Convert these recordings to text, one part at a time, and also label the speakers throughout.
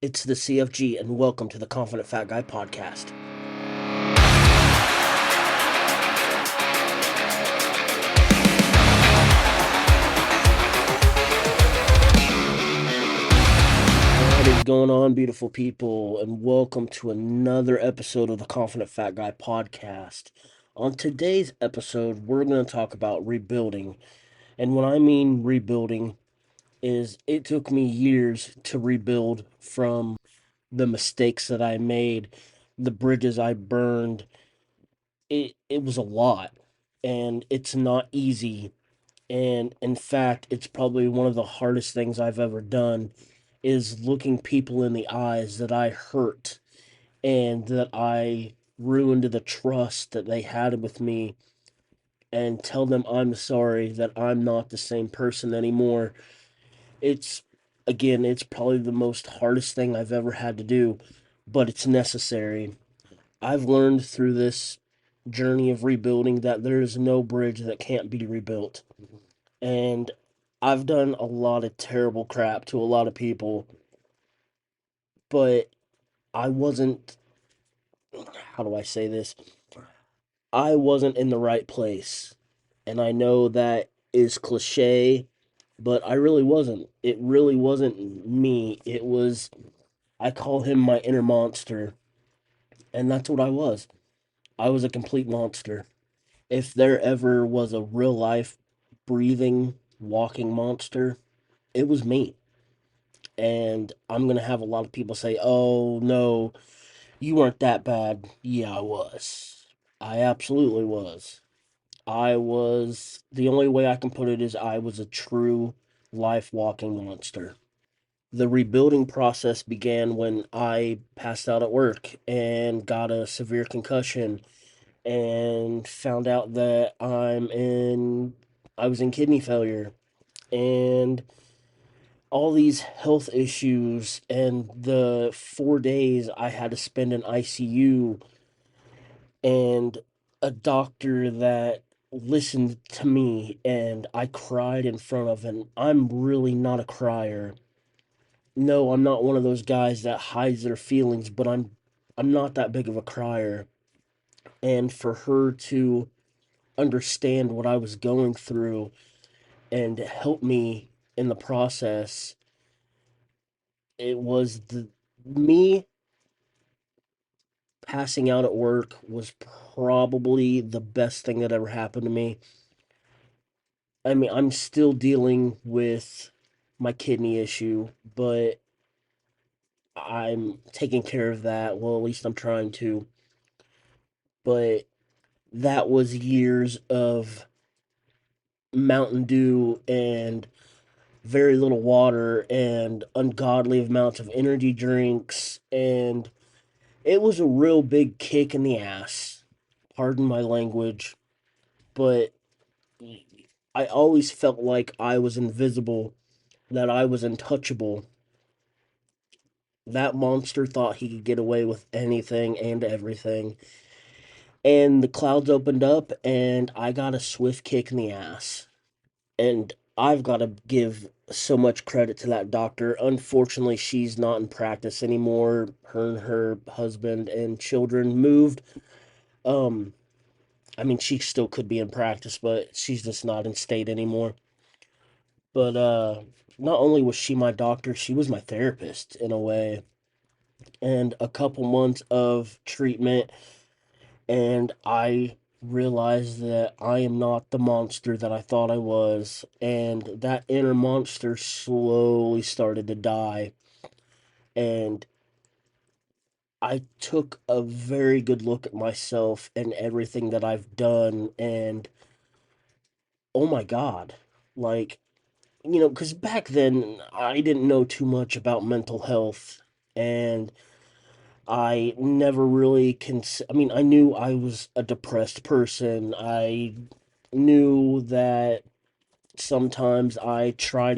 Speaker 1: It's the CFG, and welcome to the Confident Fat Guy podcast. What is going on, beautiful people, and welcome to another episode of the Confident Fat Guy podcast. On today's episode, we're going to talk about rebuilding. And when I mean rebuilding, is it took me years to rebuild from the mistakes that I made, the bridges I burned. It was a lot, and it's not easy. And in fact, it's probably one of the hardest things I've ever done is looking people in the eyes that I hurt and that I ruined the trust that they had with me, and tell them I'm sorry, that I'm not the same person anymore. It's, again, it's probably the most hardest thing I've ever had to do, but it's necessary. I've learned through this journey of rebuilding that there is no bridge that can't be rebuilt. And I've done a lot of terrible crap to a lot of people, but I wasn't, how do I say this? I wasn't in the right place. And I know that is cliche, but I really wasn't. It really wasn't me. It was, I call him my inner monster. And that's what I was. I was a complete monster. If there ever was a real life, breathing, walking monster, it was me. And I'm going to have a lot of people say, oh, no, you weren't that bad. Yeah, I was. I absolutely was. I was, the only way I can put it is I was a true life walking monster. The rebuilding process began when I passed out at work and got a severe concussion and found out that I was in kidney failure, and all these health issues, and the 4 days I had to spend in ICU, and a doctor that listened to me and I cried in front of, and I'm really not a crier. No, I'm not one of those guys that hides their feelings, but I'm not that big of a crier. And for her to understand what I was going through and help me in the process, it was the me passing out at work was probably the best thing that ever happened to me. I mean, I'm still dealing with my kidney issue, but I'm taking care of that. Well, at least I'm trying to. But that was years of Mountain Dew and very little water and ungodly amounts of energy drinks, and it was a real big kick in the ass. Pardon my language, but I always felt like I was invisible, that I was untouchable. That monster thought he could get away with anything and everything. And the clouds opened up, and I got a swift kick in the ass. And I've got to give so much credit to that doctor. Unfortunately, she's not in practice anymore. Her and her husband and children moved. Um, I mean, she still could be in practice, but she's just not in state anymore. But not only was she my doctor, she was my therapist in a way. And a couple months of treatment, and I realized that I am not the monster that I thought I was, and that inner monster slowly started to die. And I took a very good look at myself and everything that I've done, and oh my God, like, because back then I didn't know too much about mental health, and I never really I mean, I knew I was a depressed person. I knew that sometimes I tried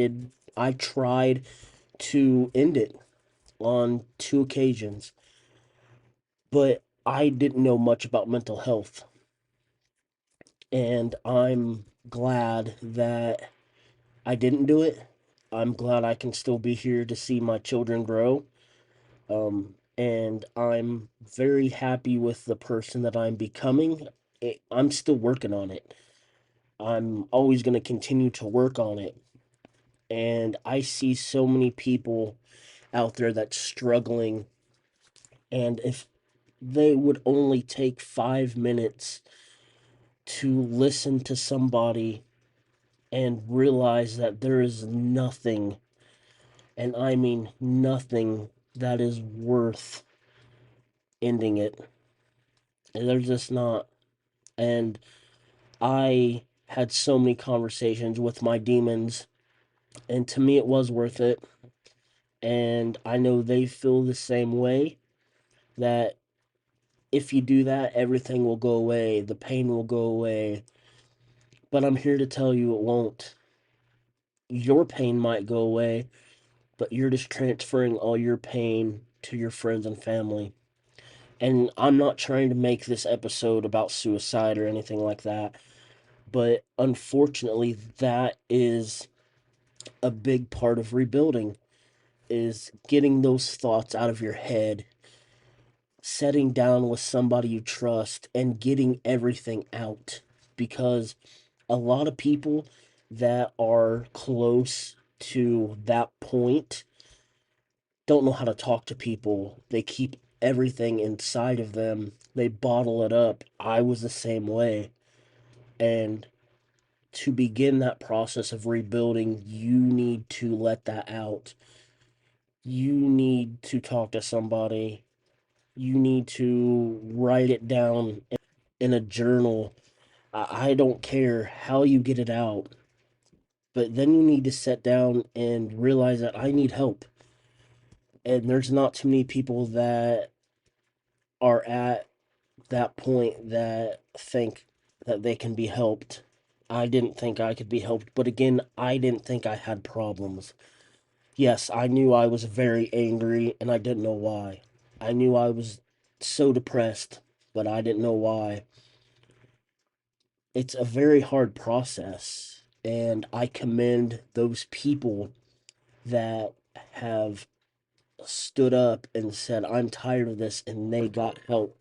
Speaker 1: to end it on two occasions, but I didn't know much about mental health. And I'm glad that I didn't do it. I'm glad I can still be here to see my children grow. And I'm very happy with the person that I'm becoming. I'm still working on it. I'm always going to continue to work on it. And I see so many people out there that's struggling. And if they would only take 5 minutes to listen to somebody and realize that there is nothing, and I mean nothing, that is worth ending it. And they're just not. And I had so many conversations with my demons, and to me, it was worth it. And I know they feel the same way, that if you do that, everything will go away, the pain will go away. But I'm here to tell you it won't. Your pain might go away, but you're just transferring all your pain to your friends and family. And I'm not trying to make this episode about suicide or anything like that, but unfortunately, that is a big part of rebuilding, is getting those thoughts out of your head, setting down with somebody you trust, and getting everything out. Because a lot of people that are close to that point don't know how to talk to people. They keep everything inside of them, they bottle it up. I was the same way. And to begin that process of rebuilding, you need to let that out. You need to talk to somebody. You need to write it down in a journal. I don't care how you get it out, but then you need to sit down and realize that I need help. And there's not too many people that are at that point that think that they can be helped. I didn't think I could be helped, but again, I didn't think I had problems. Yes, I knew I was very angry and I didn't know why. I knew I was so depressed, but I didn't know why. It's a very hard process, and I commend those people that have stood up and said, I'm tired of this, and they got help.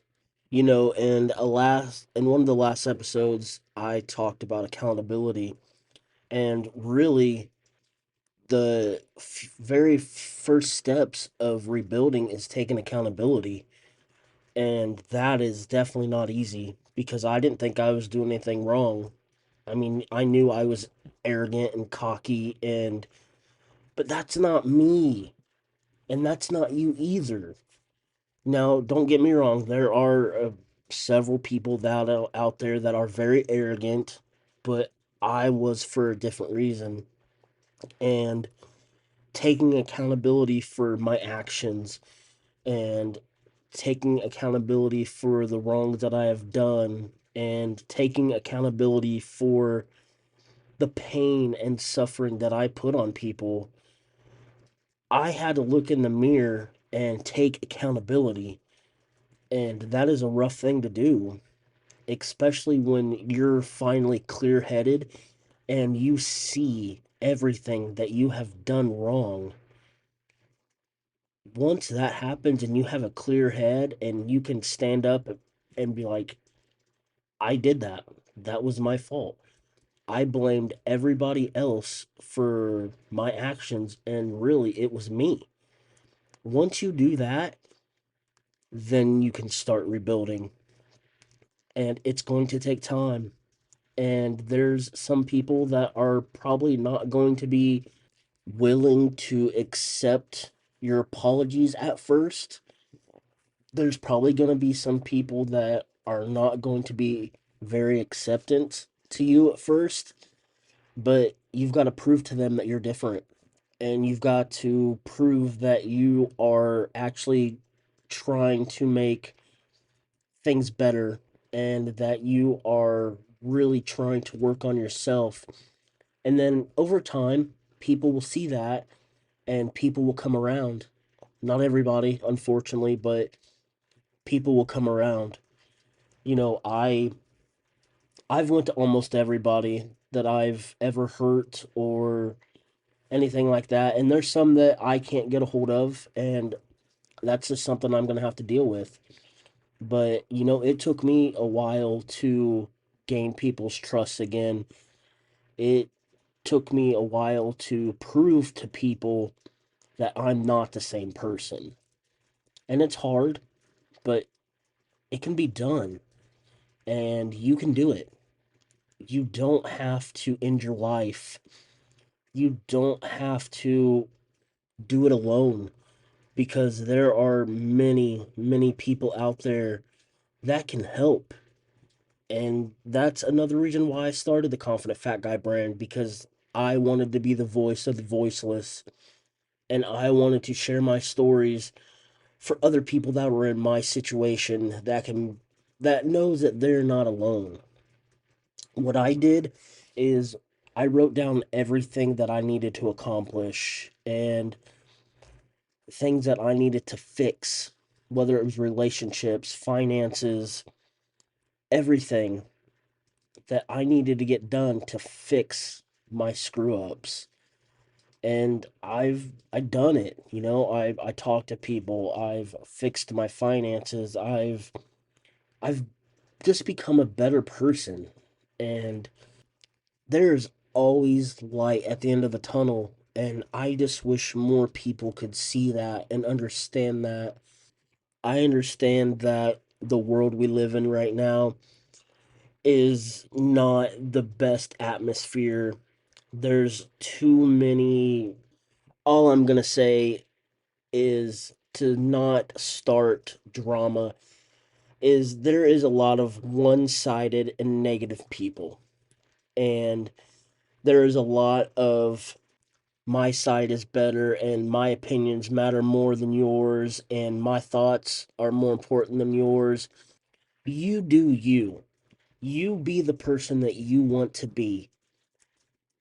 Speaker 1: And in one of the last episodes, I talked about accountability, and really, the very first steps of rebuilding is taking accountability. And that is definitely not easy, because I didn't think I was doing anything wrong. I mean, I knew I was arrogant and cocky, but that's not me, and that's not you either. Now, don't get me wrong, there are several people that are out there that are very arrogant, but I was for a different reason. And taking accountability for my actions, and taking accountability for the wrongs that I have done, and taking accountability for the pain and suffering that I put on people, I had to look in the mirror and take accountability. And that is a rough thing to do, especially when you're finally clear headed and you see everything that you have done wrong. Once that happens and you have a clear head and you can stand up and be like, I did that. That was my fault. I blamed everybody else for my actions, and really it was me. Once you do that, then you can start rebuilding. And it's going to take time. And there's some people that are probably not going to be willing to accept your apologies at first. There's probably going to be some people that are not going to be very acceptant to you at first, but you've got to prove to them that you're different. And you've got to prove that you are actually trying to make things better, and that you are really trying to work on yourself. And then over time, people will see that, and people will come around. Not everybody, unfortunately, but people will come around. I've went to almost everybody that I've ever hurt or anything like that, and there's some that I can't get a hold of, and That's just something I'm going to have to deal with. But, it took me a while to gain people's trust again. It took me a while to prove to people that I'm not the same person. And it's hard, but it can be done. And you can do it. You don't have to end your life. You don't have to do it alone, because there are many, many people out there that can help. And that's another reason why I started the Confident Fat Guy brand, because I wanted to be the voice of the voiceless, and I wanted to share my stories for other people that were in my situation, that knows that they're not alone. What I did is I wrote down everything that I needed to accomplish and things that I needed to fix, whether it was relationships, finances, everything that I needed to get done to fix my screw ups. And I've done it. I talked to people, I've fixed my finances, I've just become a better person. And there's always light at the end of the tunnel, and I just wish more people could see that and understand that. I understand that the world we live in right now is not the best atmosphere. There's too many. All I'm going to say is to not start drama. Is there is a lot of one-sided and negative people. And there is a lot of my side is better and my opinions matter more than yours and my thoughts are more important than yours. You do you. You be the person that you want to be.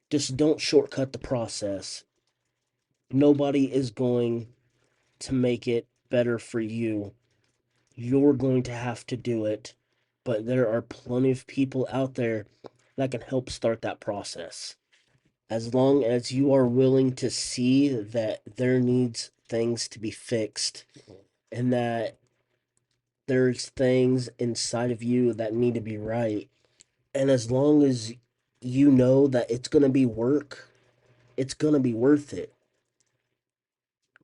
Speaker 1: Just don't shortcut the process. Nobody is going to make it better for you. You're going to have to do it. But there are plenty of people out there that can help start that process. As long as you are willing to see that there needs things to be fixed and that there's things inside of you that need to be right. And as long as you know that it's going to be work, it's going to be worth it.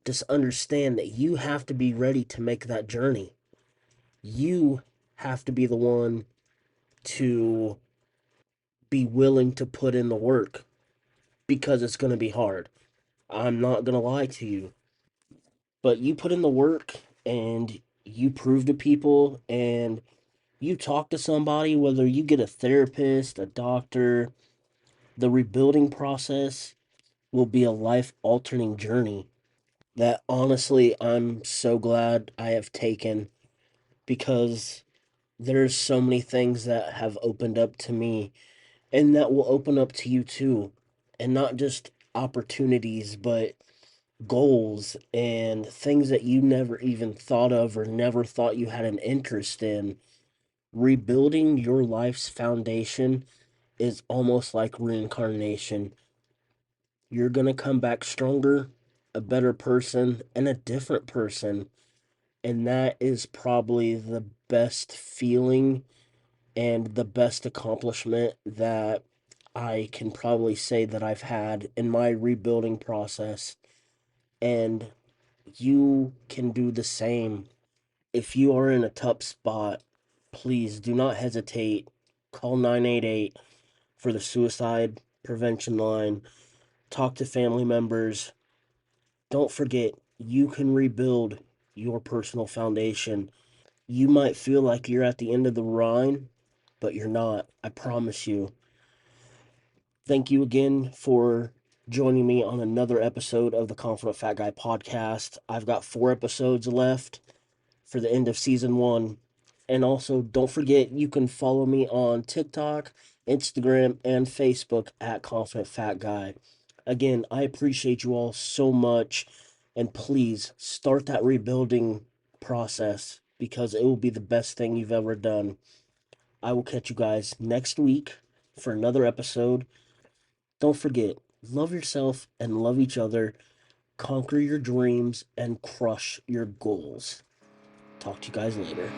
Speaker 1: Just understand that you have to be ready to make that journey. You have to be the one to be willing to put in the work, because it's going to be hard. I'm not going to lie to you. But you put in the work and you prove to people and you talk to somebody, whether you get a therapist, a doctor, the rebuilding process will be a life altering journey that honestly I'm so glad I have taken, because there's so many things that have opened up to me and that will open up to you too. And not just opportunities, but goals and things that you never even thought of or never thought you had an interest in. Rebuilding your life's foundation is almost like reincarnation. You're going to come back stronger, a better person, and a different person. And that is probably the best feeling and the best accomplishment that I can probably say that I've had in my rebuilding process. And you can do the same. If you are in a tough spot, please do not hesitate. Call 988 for the suicide prevention line. Talk to family members. Don't forget, you can rebuild your personal foundation. You might feel like you're at the end of the line, but you're not. I promise you. Thank you again for joining me on another episode of the Confident Fat Guy podcast. I've got 4 episodes left for the end of season 1. And also, don't forget, you can follow me on TikTok, Instagram, and Facebook at Confident Fat Guy. Again, I appreciate you all so much. And please start that rebuilding process, because it will be the best thing you've ever done. I will catch you guys next week for another episode. Don't forget, love yourself and love each other. conquer your dreams, and crush your goals. Talk to you guys later.